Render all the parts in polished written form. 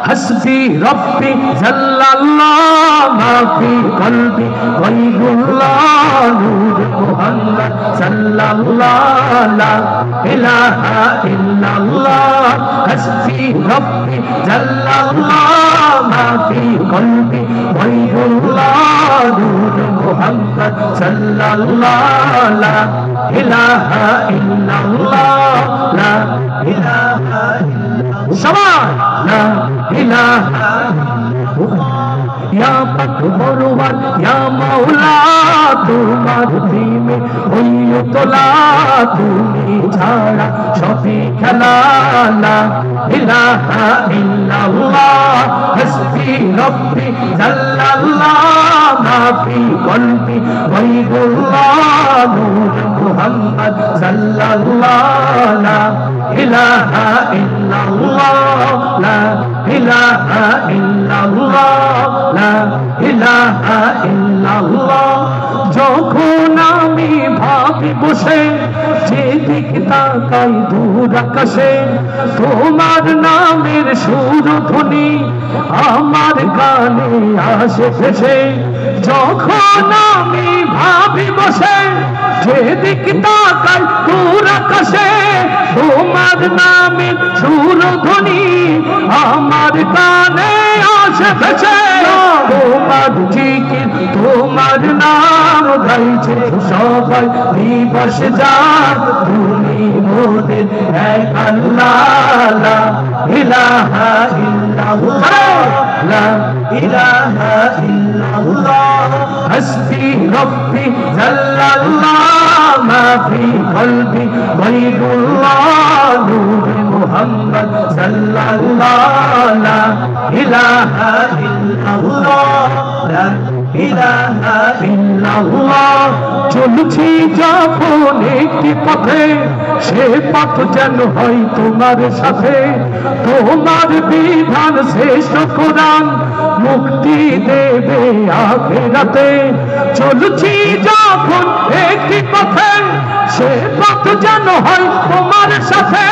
حسبي ربي جل الله ما في قلبي غير الله نور محمد صلى الله لا إله إلا الله حسبي ربي جل الله ما في قلبي غير الله نور محمد صلى الله لا إله إلا الله لا إله إلا الله لا إله या पकबरवर या मौला तुम्हार प्रेमे হইও তোলা তুমি ছাড়া সবই খেলা লা ইলাহা ইল্লাল্লাহ হাসবি রব্বি জাল্লাল্লাহ মা ফি কলবি গায়রুল্লাহ নূর মুহাম্মদ সাল্লাল্লাহ লা ইলাহা ইল্লাল্লাহ লা ইলাহা ইল্লাল্লাহ লা ইলাহা ইল্লাল্লাহ যখন আমি ভাবি বসে যেদিক তাকাই দূর আকাশে তোমার নামের সুরধ্বনি আমার কানে আসে ভেসে যখন আমি ভাবি বসে যেদিক তাকাই দূর আকাশে তোমার নামের সুরধ্বনি আমার কানে আসে ভেসে তোমার জিকির তোমার নাম গাইছে সবাই দিবস যার তুমি মোদের এক আল্লাহ লা ইলাহা ইল্লাল্লাহ লা ইলাহা ইল্লাল্লাহ হাসবি রব্বি জাল্লাল্লাহ মা ফি কলবি গায়রুল্লাহ নূর মুহাম্মদ সাল্লাল্লাহ লা ইলাহা ইল্লাল্লাহ লা ইলাহা ইল্লাল্লাহ চলছি যখন একটি পথে সে পথ যেন হয় তোমার সাথে তোমার বিধান শ্রেষ্ঠ কোরআন মুক্তি দেবে আখিরাতে চলছি যখন একটি পথে সে পথ যেন হয় তোমার সাথে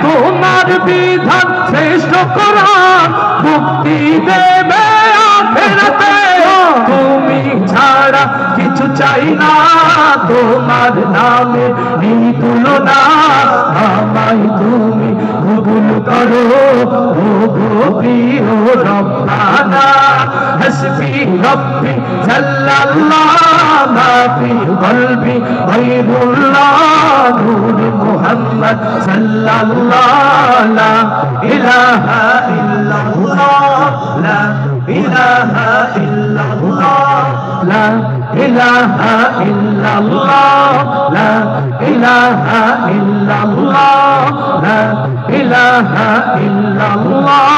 তোমার বিধান শ্রেষ্ঠ কোরআন মুক্তি দেবে আখিরাতে তুমি ছাড়া কিছু চাই না তোমার নামে নেই তুলনা আমায় তুমি কবুল করো ও গো প্রিয় রব্বানা হাসবি রব্বি জাল্লাল্লাহ মা ফি কলবি গায়রুল্লাহ নূর মুহাম্মদ সাল্লাল্লাহ লা ইলাহা ইল্লাল্লাহ লা ইলাহা ইল্লাল্লাহ লা ইলাহা ইল্লাল্লাহ লা ইলাহা ইল্লাল্লাহ লা ইলাহা ইল্লাল্লাহ